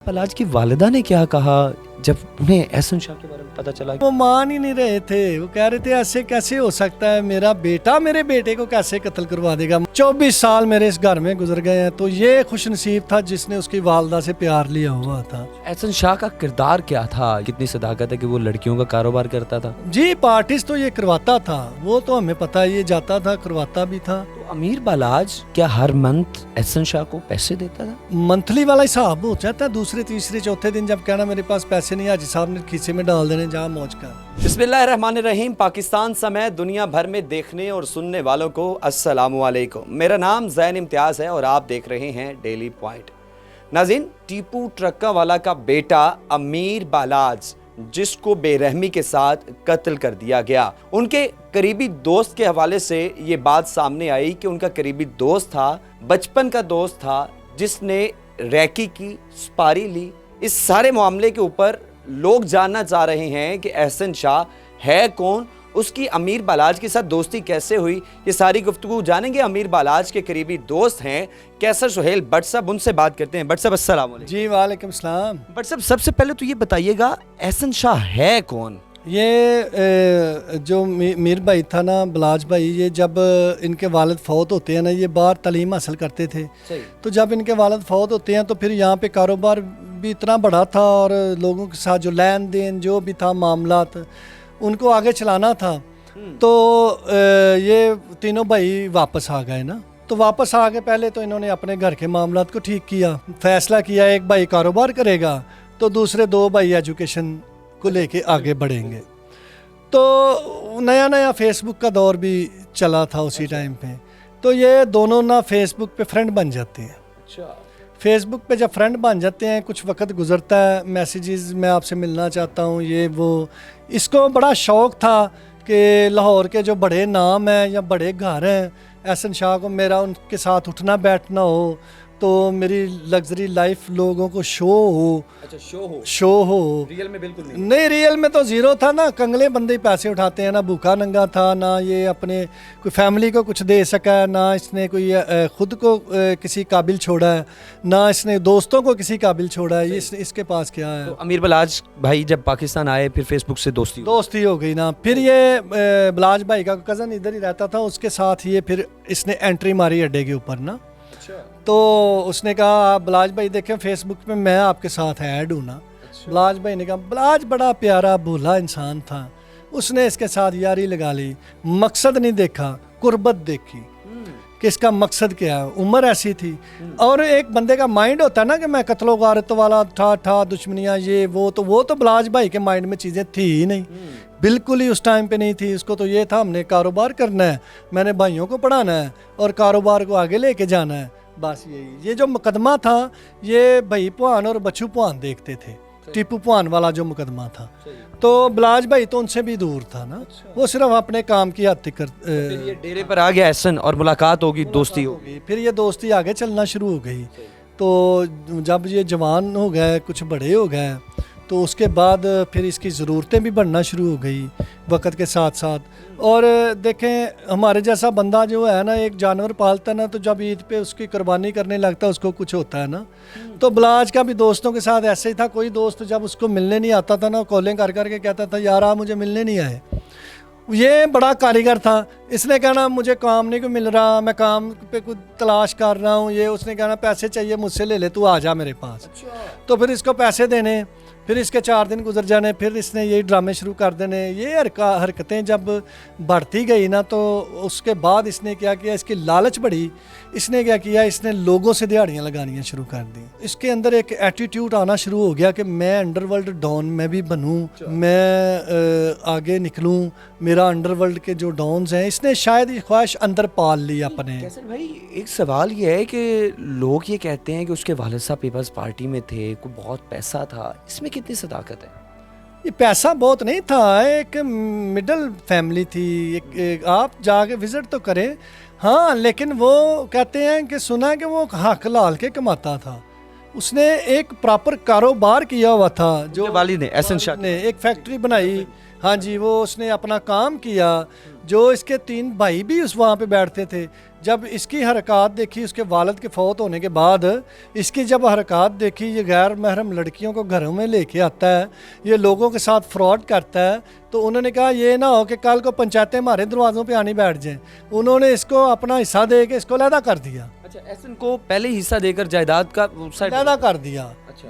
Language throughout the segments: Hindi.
पलाज की वालिदा ने क्या कहा जब उन्हें एहसन शाह के बारे में पता चला? वो मान ही नहीं रहे थे। वो कह रहे थे ऐसे कैसे हो सकता है, मेरा बेटा मेरे बेटे को कैसे कत्ल करवा देगा। 24 साल मेरे इस घर में गुजर गए हैं। तो ये खुशनसीब था जिसने उसकी वालदा से प्यार लिया हुआ था। एहसन शाह का किरदार क्या था? कितनी सदाकत है कि वो लड़कियों का कारोबार करता था। जी पार्टिस्ट तो ये करवाता था, वो तो हमें पता है, ये जाता था करवाता भी था। तो अमीर बालाज क्या हर मंथ एहसन शाह को पैसे देता था? मंथली वाला हिसाब हो जाता है। दूसरे तीसरे चौथे दिन जब कहना मेरे पास पैसे नहीं, हाजी साहब ने खीसे में डाल देने, जहाँ मौज कर। बिस्मिल्लाहिर्रहमानिर्रहीम। पाकिस्तान समेत दुनिया भर में देखने और सुनने वालों को अस्सलामु अलैकुम। मेरा नाम ज़ैन इम्तियाज़ है और आप देख रहे हैं डेली पॉइंट। नाज़रीन, टीपू ट्रक्का वाला का बेटा अमीर बालाज, जिसको बेरहमी के साथ कत्ल कर दिया गया, उनके करीबी दोस्त के हवाले से ये बात सामने आई कि उनका करीबी दोस्त था, बचपन का दोस्त था, जिसने रैकी की, सुपारी ली। इस सारे मामले के ऊपर लोग जानना चाह रहे हैं कि एहसन शाह है कौन, उसकी अमीर बालाज के साथ दोस्ती कैसे हुई। ये सारी गुफ्तगू जानेंगे। अमीर बालाज के करीबी दोस्त हैं कैसर सुहेल भट्ट साहब, उनसे बात करते हैं। भट्ट साहब अस्सलाम वालेकुम। जी वालेकुम सलाम। भट्ट साहब, सबसे पहले तो ये बताइएगा एहसन शाह है कौन? ये जो मीर भाई था ना, बलाज भाई, ये जब इनके वालिद फौत होते हैं ना, ये बाहर तालीम हासिल करते थे। तो जब इनके वालिद फौत होते हैं तो फिर यहाँ पे कारोबार भी इतना बड़ा था और लोगों के साथ जो लेन देन जो भी था, मामलात, उनको आगे चलाना था। तो ये तीनों भाई वापस आ गए ना। तो वापस आ गए, पहले तो इन्होंने अपने घर के मामलात को ठीक किया, फैसला किया एक भाई कारोबार करेगा तो दूसरे दो भाई एजुकेशन को लेके आगे बढ़ेंगे। तो नया नया फेसबुक का दौर भी चला था उसी टाइम पे। तो ये दोनों ना फेसबुक पे फ्रेंड बन जाते हैं। अच्छा। फेसबुक पे जब फ्रेंड बन जाते हैं, कुछ वक्त गुजरता है, मैसेजेस मैं आपसे मिलना चाहता हूँ, ये वो। इसको बड़ा शौक़ था कि लाहौर के जो बड़े नाम हैं या बड़े घर हैं, एहसन शाह को मेरा उनके साथ उठना बैठना हो, तो मेरी लग्जरी लाइफ लोगों को शो हो। अच्छा, शो हो। रियल में बिल्कुल नहीं, रियल में तो ज़ीरो था ना। कंगले बंदे पैसे उठाते हैं ना, भूखा नंगा था ना, ये अपने कोई फैमिली को कुछ दे सका है ना, इसने कोई खुद को किसी काबिल छोड़ा है ना, इसने दोस्तों को किसी काबिल छोड़ा है। ये इसके पास क्या है। तो अमीर बालाज भाई जब पाकिस्तान आए फिर फेसबुक से दोस्ती हो गई ना। फिर ये बलाज भाई का कज़न इधर ही रहता था, उसके साथ ये फिर इसने एंट्री मारी अड्डे के ऊपर ना। तो उसने कहा बलाज भाई देखें फेसबुक पे मैं आपके साथ ऐड हूँ ना। बलाज भाई ने कहा, बलाज बड़ा प्यारा भोला इंसान था, उसने इसके साथ यारी लगा ली, मकसद नहीं देखा, कुर्बत देखी कि इसका मकसद क्या है। उम्र ऐसी थी और एक बंदे का माइंड होता है ना कि मैं कत्लो गारत वाला था दुश्मनियाँ ये वो तो बलाज भाई के माइंड में चीज़ें थी ही नहीं, बिल्कुल ही उस टाइम पे नहीं थी। उसको तो ये था हमने कारोबार करना है, मैंने भाइयों को पढ़ाना है और कारोबार को आगे लेके जाना है, बस यही। ये जो मुकदमा था ये भाई पुआन और बच्चू पुआन देखते थे, टीपू पुआन वाला जो मुकदमा था। तो बलाज भाई तो उनसे भी दूर था ना। वो सिर्फ अपने काम की हद तक फिर ये डेरे पर आ गया एहसन और मुलाकात होगी, दोस्ती होगी। फिर ये दोस्ती आगे चलना शुरू हो गई। तो जब ये जवान हो गए, कुछ बड़े हो गए, तो उसके बाद फिर इसकी ज़रूरतें भी बढ़ना शुरू हो गई वक्त के साथ साथ। और देखें हमारे जैसा बंदा जो है ना, एक जानवर पालता है ना, तो जब ईद पे उसकी कुर्बानी करने लगता है उसको कुछ होता है ना। तो बलाज का भी दोस्तों के साथ ऐसे ही था। कोई दोस्त जब उसको मिलने नहीं आता था ना, कॉलिंग कर करके कहता था यार आप मुझे मिलने नहीं आए। ये बड़ा कारीगर था, इसने कहना मुझे काम नहीं कोई मिल रहा, मैं काम पे कुछ तलाश कर रहा हूँ। ये उसने कहना पैसे चाहिए मुझसे ले ले, तू आ जा मेरे पास। तो फिर इसको पैसे देने, फिर इसके 4 दिन गुजर जाने, फिर इसने यही ड्रामे शुरू कर देने। ये हरकतें जब बढ़ती गई ना, तो उसके बाद इसने क्या किया, इसकी लालच बढ़ी, इसने क्या किया, इसने लोगों से दिहाड़ियाँ लगानियाँ शुरू कर दी। इसके अंदर एक एटीट्यूड आना शुरू हो गया कि मैं अंडरवर्ल्ड डॉन मैं भी बनूँ, मैं आगे निकलूँ, मेरा अंडरवर्ल्ड के जो डॉन्स हैं, इसने शायद ये ख्वाहिश अंदर पाल ली अपने। कैसर भाई, एक सवाल ये है कि लोग ये कहते हैं कि उसके वालिद साहब पीपल्स पार्टी में थे, को बहुत पैसा था, इसमें कितनी सदाकत है? ये पैसा बहुत नहीं था, एक मिडिल फैमिली थी। एक आप जाके विजिट तो करें, हाँ, लेकिन वो कहते हैं कि सुना कि वो हक लाल के कमाता था। उसने एक प्रॉपर कारोबार किया हुआ था। जो वालिद ने एहसन शाह ने एक फैक्ट्री बनाई, हाँ जी, वो उसने अपना काम किया। जो इसके 3 भाई भी उस वहाँ पे बैठते थे, जब इसकी हरकत देखी उसके वालिद के फौत होने के बाद, इसकी जब हरकत देखी, ये गैर महरम लड़कियों को घरों में लेके आता है, ये लोगों के साथ फ्रॉड करता है, तो उन्होंने कहा ये ना हो कि कल को पंचायतें हमारे दरवाज़ों पे आनी बैठ जाएं। उन्होंने इसको अपना हिस्सा दे के इसको अलहदा कर दिया। अच्छा, एहसन को पहले हिस्सा देकर जायदाद का अलहदा कर दिया। अच्छा,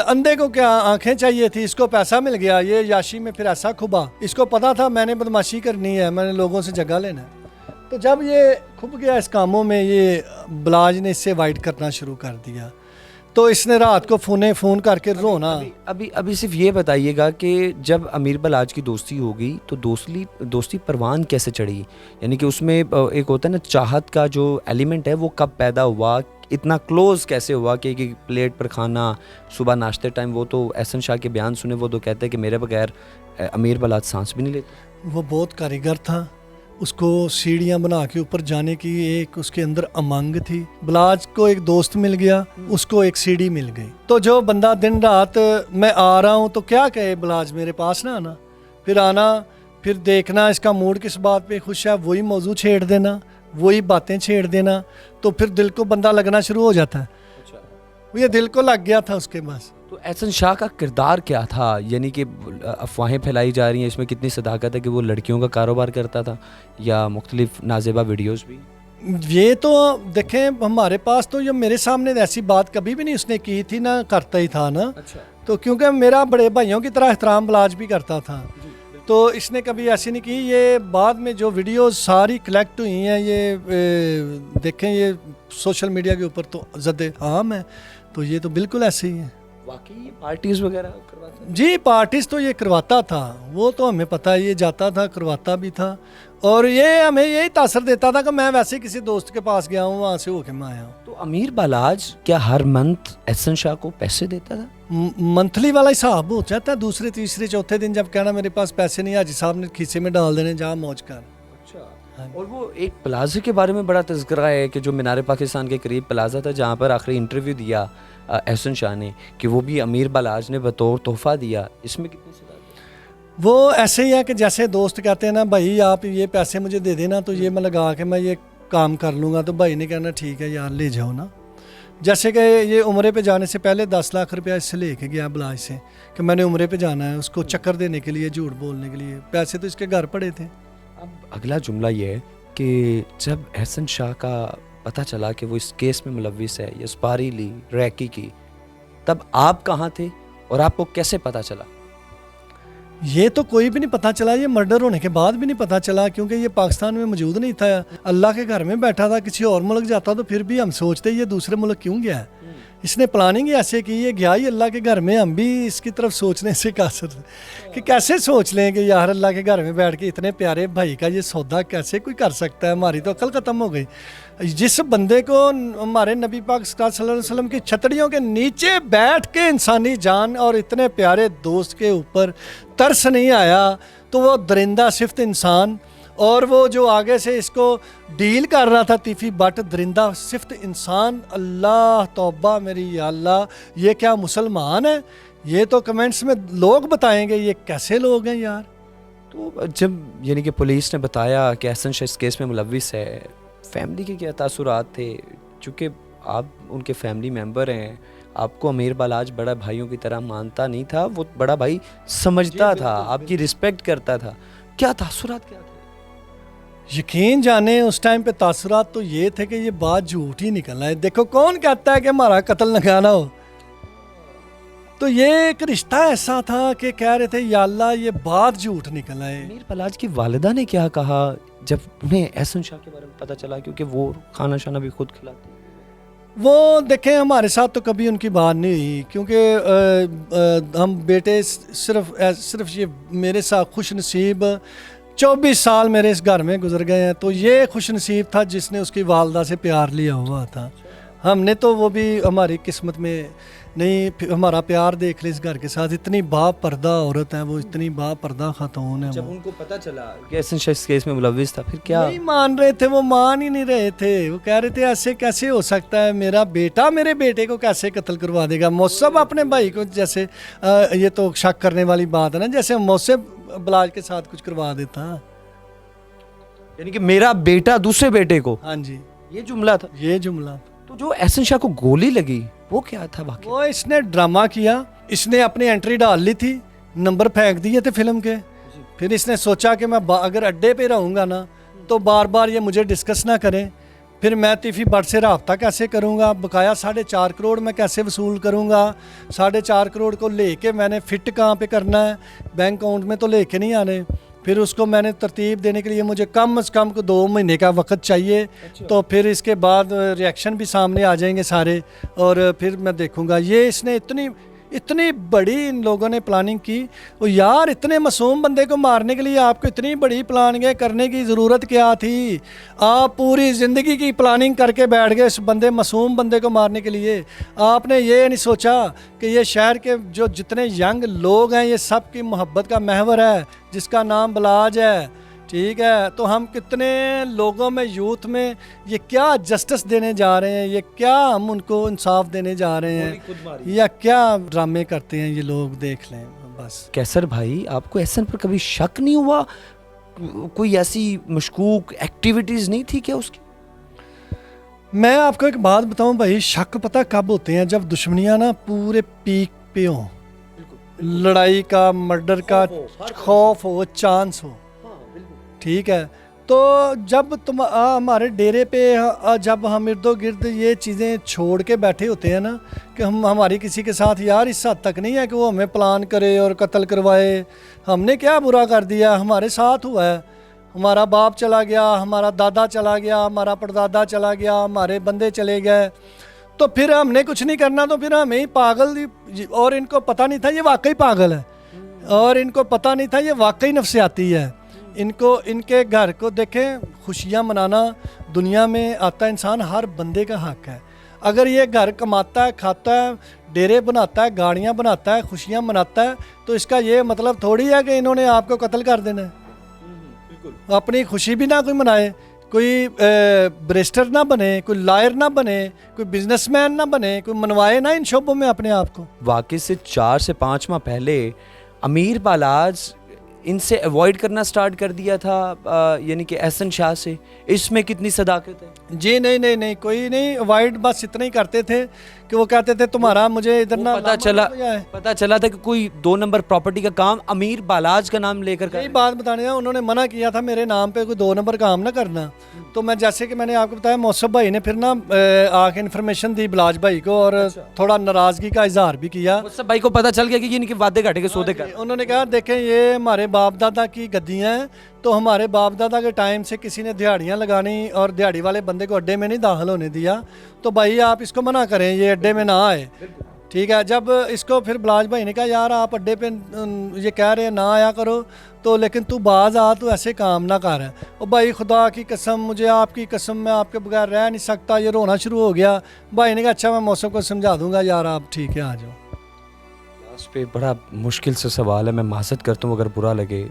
अंधे को क्या आंखें चाहिए थी, इसको पैसा मिल गया, ये याशी में फिर ऐसा खुबा। इसको पता था मैंने बदमाशी करनी है, मैंने लोगों से जगह लेना है। तो जब ये खुब गया इस कामों में, ये बलाज ने इससे वाइट करना शुरू कर दिया। तो इसने रात को फ़ोन करके रोना। अभी सिर्फ ये बताइएगा कि जब अमीर बलाज की दोस्ती हो गई तो दोस्ती परवान कैसे चढ़ी? यानी कि उसमें एक होता है ना चाहत का जो एलिमेंट है, वो कब पैदा हुआ, इतना क्लोज कैसे हुआ कि प्लेट पर खाना, सुबह नाश्ते टाइम? वो तो एहसन शाह के बयान सुने, वो तो कहते हैं कि मेरे बगैर अमीर बलाज सांस भी नहीं लेते। वो बहुत कारीगर था, उसको सीढ़ियाँ बना के ऊपर जाने की एक उसके अंदर अमंग थी। बलाज को एक दोस्त मिल गया, उसको एक सीढ़ी मिल गई। तो जो बंदा दिन रात मैं आ रहा हूँ तो क्या कहे बलाज मेरे पास ना आना, फिर देखना इसका मूड किस बात पे खुश है, वही मौजू छेड़ देना, वही बातें छेड़ देना, तो फिर दिल को बंदा लगना शुरू हो जाता है। अच्छा। ये दिल को लग गया था उसके पास। तो एहसन शाह का किरदार क्या था? यानी कि अफवाहें फैलाई जा रही हैं, इसमें कितनी सदाकत है कि वो लड़कियों का कारोबार करता था या मुख्तलिफ नाजेबा वीडियोस भी? ये तो देखें, हमारे पास तो ये मेरे सामने ऐसी बात कभी भी नहीं उसने की थी, ना करता ही था ना। अच्छा। तो क्योंकि मेरा बड़े भाइयों की तरह एहतराम बलाज भी करता था, तो इसने कभी ऐसी नहीं की। ये बाद में जो वीडियोस सारी कलेक्ट हुई हैं, ये देखें, ये सोशल मीडिया के ऊपर तो ज़द आम है, तो ये तो बिल्कुल ऐसे ही है। वाकई पार्टीज वगैरह करवाता? जी, पार्टीज तो ये करवाता था, वो तो हमें पता है, ये जाता था, करवाता भी था, और ये हमें यही तासर देता था कि मैं वैसे किसी दोस्त के पास गया हूँ, वहाँ से होके मैं आया हूँ। तो अमीर बलाज क्या हर मंथ एहसन शाह को पैसे देता था? मंथली वाला हिसाब हो जाता है, दूसरे तीसरे चौथे दिन जब कहना मेरे पास पैसे नहीं, हाजी साहब ने खीसे में डाल देने, जा मौज कर। अच्छा। और वो एक प्लाजा के बारे में बड़ा तज़किरा है कि जो मीनार पाकिस्तान के करीब प्लाजा था, जहाँ पर आखिरी इंटरव्यू दिया एहसन शाह ने, कि वो भी अमीर बलाज ने बतौर तोहफा दिया। इसमें कितनी सदाकत? वो ऐसे ही है कि जैसे दोस्त कहते हैं ना, भाई आप ये पैसे मुझे दे देना, तो ये मैं लगा के मैं ये काम कर लूँगा, तो भाई ने कहना ठीक है यार ले जाओ ना। जैसे कि ये उम्रे पे जाने से पहले 10 लाख रुपया इससे लेके गया बलाज से कि मैंने उम्रे पे जाना है, उसको चक्कर देने के लिए, झूठ बोलने के लिए। पैसे तो इसके घर पड़े थे। अब अगला जुमला ये है कि जब एहसन शाह का पता चला कि वो इस केस में मुलविस है, ये सुपारी ली रैकी की, तब आप कहाँ थे और आपको कैसे पता चला? ये तो कोई भी नहीं पता चला, ये मर्डर होने के बाद भी नहीं पता चला, क्योंकि ये पाकिस्तान में मौजूद नहीं था, अल्लाह के घर में बैठा था। किसी और मुल्क जाता तो फिर भी हम सोचते ये दूसरे मुल्क क्यों गया है। इसने प्लानिंग ऐसे की, ये गया ही अल्लाह के घर में। हम भी इसकी तरफ सोचने से कासर कि कैसे सोच लें कि यार अल्लाह के घर में बैठ के इतने प्यारे भाई का ये सौदा कैसे कोई कर सकता है। हमारी तो अकल ख़त्म हो गई। जिस बंदे को हमारे नबी पाक सल्लल्लाहु अलैहि वसल्लम की छतड़ियों के नीचे बैठ के इंसानी जान और इतने प्यारे दोस्त के ऊपर तरस नहीं आया, तो वो दरिंदा सिफ्त इंसान, और वो जो आगे से इसको डील कर रहा था तीफी बट, दरिंदा सिफ्त इंसान। अल्लाह तौबा मेरी या अल्लाह, ये क्या मुसलमान है? ये तो कमेंट्स में लोग बताएंगे ये कैसे लोग हैं यार। तो जब यानी कि पुलिस ने बताया कि एहसन शाह इस केस में मुलविस है, फैमिली के क्या तासुरात थे? चूँकि आप उनके फैमिली मेम्बर हैं, आपको अमीर बलाज बड़ा भाइयों की तरह मानता नहीं था, वो बड़ा भाई समझता था, आपकी रिस्पेक्ट करता था, क्या तासुरात क्या थे? यकीन जाने उस टाइम पे तासुरात तो ये थे कि ये बात झूठ ही निकल आए। देखो कौन कहता है कि हमारा कत्ल न गाना हो। तो ये एक रिश्ता ऐसा था कि कह रहे थे या अल्लाह ये बात झूठ निकल आए। अमीर बलाज की वालिदा ने क्या कहा जब उन्हें एहसन शाह के बारे में पता चला, क्योंकि वो खाना शाना भी खुद खिलाते? वो देखें हमारे साथ तो कभी उनकी बात नहीं हुई, क्योंकि हम बेटे सिर्फ ये मेरे साथ खुश नसीब 24 साल मेरे इस घर में गुजर गए हैं, तो ये खुश नसीब था जिसने उसकी वालदा से प्यार लिया हुआ था। हमने तो वो भी हमारी किस्मत में नहीं, हमारा प्यार देख ले इस घर के साथ। इतनी बापर्दा औरत है वो, इतनी बापर्दा खातून है। जब उनको पता चला कि एहसन शाह इस केस में मुलविस था, फिर क्या? नहीं मान रहे थे, वो मान ही नहीं रहे थे। वो कह रहे थे ऐसे कैसे हो सकता है, मेरा बेटा मेरे बेटे को कैसे कत्ल करवा देगा। मौसम अपने भाई को जैसे ये तो शक करने वाली बात है ना, जैसे मौसम बलाज के साथ कुछ करवा देता। यानी कि मेरा बेटा दूसरे बेटे को, हाँ जी, ये जुमला था। ये जुमला। तो जो एहसन शाह को गोली लगी वो क्या था वाकई? वो इसने ड्रामा किया, इसने अपनी एंट्री डाल ली थी, नंबर फेंक दिए थे फिल्म के। फिर इसने सोचा कि मैं अगर अड्डे पे रहूँगा ना तो बार बार ये मुझे डिस्कस ना करें, फिर मैं तीफी बट से रब्ता कैसे करूँगा, बकाया 4.5 करोड़ मैं कैसे वसूल करूँगा, 4.5 करोड़ को लेके मैंने फिट कहाँ पे करना है, बैंक अकाउंट में तो लेके नहीं आने। फिर उसको मैंने तरतीब देने के लिए मुझे कम से कम को 2 महीने का वक्त चाहिए। अच्छा। तो फिर इसके बाद रिएक्शन भी सामने आ जाएंगे सारे, और फिर मैं देखूँगा। ये इसने इतनी बड़ी इन लोगों ने प्लानिंग की। और यार इतने मासूम बंदे को मारने के लिए आपको इतनी बड़ी प्लानिंग करने की ज़रूरत क्या थी? आप पूरी ज़िंदगी की प्लानिंग करके बैठ गए इस मासूम बंदे को मारने के लिए। आपने ये नहीं सोचा कि ये शहर के जो जितने यंग लोग हैं ये सब की मोहब्बत का महवर है जिसका नाम बिलाज है, ठीक है? तो हम कितने लोगों में, यूथ में ये क्या जस्टिस देने जा रहे हैं, ये क्या हम उनको इंसाफ देने जा रहे हैं, या क्या ड्रामे करते हैं ये लोग, देख लें बस। कैसर भाई, आपको एहसन पर कभी शक नहीं हुआ? कोई ऐसी मशकूक एक्टिविटीज़ नहीं थी क्या उसकी? मैं आपको एक बात बताऊं भाई, शक पता कब होते हैं? जब दुश्मनियां ना पूरे पीक पे हो, लड़ाई का, मर्डर का खौफ हो, चांस हो, ठीक है? तो जब तुम हमारे डेरे पे जब हम इर्दो गिर्द ये चीज़ें छोड़ के बैठे होते हैं ना कि हमारी किसी के साथ यार इस हद तक नहीं है कि वो हमें प्लान करे और कत्ल करवाए। हमने क्या बुरा कर दिया? हमारे साथ हुआ है, हमारा बाप चला गया, हमारा दादा चला गया, हमारा परदादा चला गया, हमारे बंदे चले गए, तो फिर हमने कुछ नहीं करना, तो फिर हमें ही पागल। और इनको पता नहीं था ये वाकई पागल है, और इनको पता नहीं था ये वाकई नफसियाती है। इनको, इनके घर को देखें, खुशियाँ मनाना दुनिया में आता इंसान हर बंदे का हक है। अगर ये घर कमाता है, खाता है, डेरे बनाता है, गाड़ियाँ बनाता है, खुशियाँ मनाता है, तो इसका ये मतलब थोड़ी है कि इन्होंने आपको कत्ल कर देना है। अपनी खुशी भी ना कोई मनाए, कोई बैरिस्टर ना बने, कोई लॉयर ना बने, कोई बिजनेसमैन ना बने, कोई मनवाए ना इन शोबों में अपने आप को। वाकई से 4 से 5 माह पहले अमीर बालाज इनसे अवॉइड करना स्टार्ट कर दिया था, यानी कि एहसन शाह से। इसमें कितनी सदाकत है? जी नहीं, कोई नहीं अवॉइड, बस इतना ही करते थे कि वो कहते थे तुम्हारा मुझे इधर ना। पता चला था कि कोई 2 नंबर प्रॉपर्टी का काम अमीर बालाज का नाम लेकर यही बात बताने हैं, उन्होंने मना किया था मेरे नाम पे कोई 2 नंबर काम ना करना। तो मैं, जैसे कि मैंने आपको बताया, मौसफ भाई ने फिर ना आके इन्फॉर्मेशन दी बिलाज भाई को, और थोड़ा नाराज़गी का इजहार भी किया। मौसफ भाई को पता चल गया कि ये इनके वादे घाटे के सौदे कर। उन्होंने कहा देखें ये हमारे बाप दादा की गद्दियाँ हैं, तो हमारे बाप दादा के टाइम से किसी ने दिहाड़ियाँ लगानी और दिहाड़ी वाले बंदे को अड्डे में नहीं दाखिल होने दिया, तो भाई आप इसको मना करें, ये अड्डे में ना आए, ठीक है? जब इसको फिर बिलाज भाई ने कहा यार आप अड्डे पे ये कह रहे हैं ना आया करो, तो लेकिन तू बाज आ, तू ऐसे काम ना कर। और भाई खुदा की कसम, मुझे आपकी कसम, मैं आपके बगैर रह नहीं सकता। ये रोना शुरू हो गया। भाई ने कहा अच्छा मैं मौसम को समझा दूंगा, यार आप ठीक है आ जाओ। लास्ट पे बड़ा मुश्किल से सवाल है, मैं माजरत करता हूँ अगर बुरा लगे।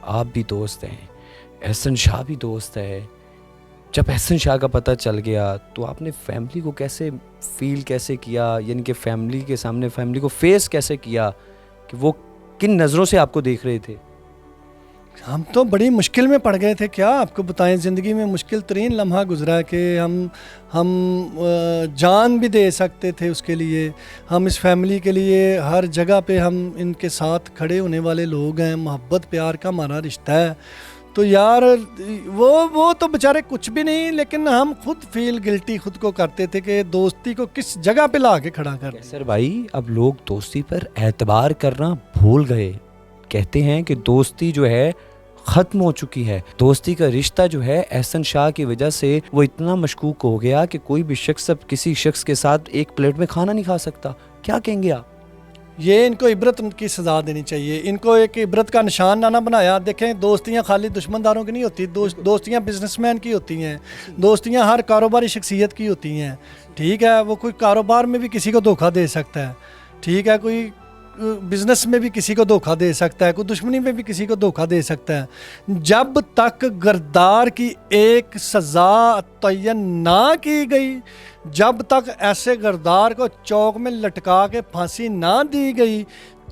आप भी दोस्त हैं, एहसन शाह भी दोस्त है। जब एहसन शाह का पता चल गया तो आपने फैमिली को कैसे फील कैसे किया, यानी कि फैमिली के सामने फैमिली को फेस कैसे किया कि वो किन नज़रों से आपको देख रहे थे? हम तो बड़ी मुश्किल में पड़ गए थे, क्या आपको बताएं। ज़िंदगी में मुश्किल तरीन लम्हा गुजरा कि हम जान भी दे सकते थे उसके लिए। हम इस फैमिली के लिए हर जगह पे हम इनके साथ खड़े होने वाले लोग हैं, मोहब्बत प्यार का हमारा रिश्ता है। तो यार वो तो बेचारे कुछ भी नहीं, लेकिन हम खुद फील गिल्टी खुद को करते थे कि दोस्ती को किस जगह पे ला के खड़ा कर। सर भाई, अब लोग दोस्ती पर एतबार करना भूल गए। कहते हैं कि दोस्ती जो है ख़त्म हो चुकी है। दोस्ती का रिश्ता जो है एहसन शाह की वजह से वो इतना मशकूक हो गया कि कोई भी शख्स अब किसी शख्स के साथ एक प्लेट में खाना नहीं खा सकता। क्या कहेंगे आप? ये इनको इबरत की सज़ा देनी चाहिए, इनको एक इबरत का निशान ना बनाया। देखें दोस्तियाँ खाली दुश्मनदारों की नहीं होती, दोस्तियाँ बिजनेसमैन की होती हैं, दोस्तियाँ हर कारोबारी शख्सियत की होती हैं, ठीक है? वो कोई कारोबार में भी किसी को धोखा दे सकता है, ठीक है? कोई बिजनेस में भी किसी को धोखा दे सकता है, कोई दुश्मनी में भी किसी को धोखा दे सकता है। जब तक गिरदार की एक सज़ा तयन ना की गई, जब तक ऐसे गिरदार को चौक में लटका के फांसी ना दी गई,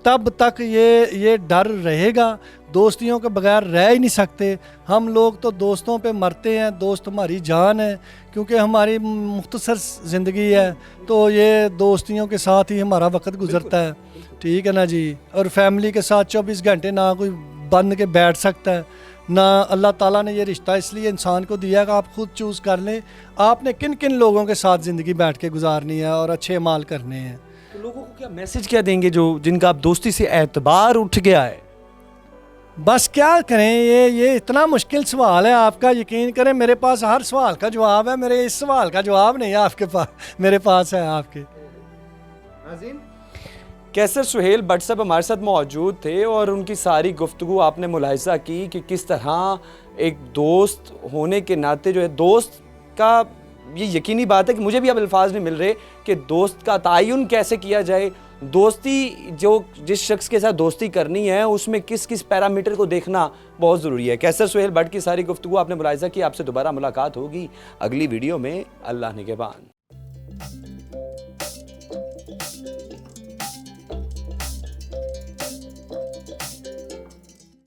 तब तक ये डर रहेगा। दोस्तियों के बगैर रह ही नहीं सकते। हम लोग तो दोस्तों पे मरते हैं, दोस्त हमारी जान है, क्योंकि हमारी मुख्तसर ज़िंदगी है, तो ये दोस्तियों के साथ ही हमारा वक्त गुजरता है। ठीक है ना जी। और फैमिली के साथ 24 घंटे ना कोई बंद के बैठ सकता है, ना अल्लाह ताला ने ये रिश्ता इसलिए इंसान को दिया कि आप खुद चूज़ कर लें आपने किन किन लोगों के साथ ज़िंदगी बैठ के गुजारनी है और अच्छे माल करने हैं। तो लोगों को क्या मैसेज क्या देंगे जो जिनका आप दोस्ती से एतबार उठ गया है? बस क्या करें, ये इतना मुश्किल सवाल है आपका। यकीन करें मेरे पास हर सवाल का जवाब है, मेरे इस सवाल का जवाब नहीं है आपके पास, मेरे पास है आपके। कैसर सुहेल भट्ट साहब हमारे साथ मौजूद थे और उनकी सारी गुफ्तगू आपने मुलाहिजा की कि किस तरह एक दोस्त होने के नाते जो है, दोस्त का ये यकीनी बात है कि मुझे भी अब अल्फाज नहीं मिल रहे कि दोस्त का तयन कैसे किया जाए, दोस्ती जो जिस शख्स के साथ दोस्ती करनी है उसमें किस किस पैरामीटर को देखना बहुत ज़रूरी है। कैसर सुहेल भट्ट की सारी गुफ्तगू आपने मुलाहिजा की। आपसे दोबारा मुलाकात होगी अगली वीडियो में। अल्लाह निगहबान।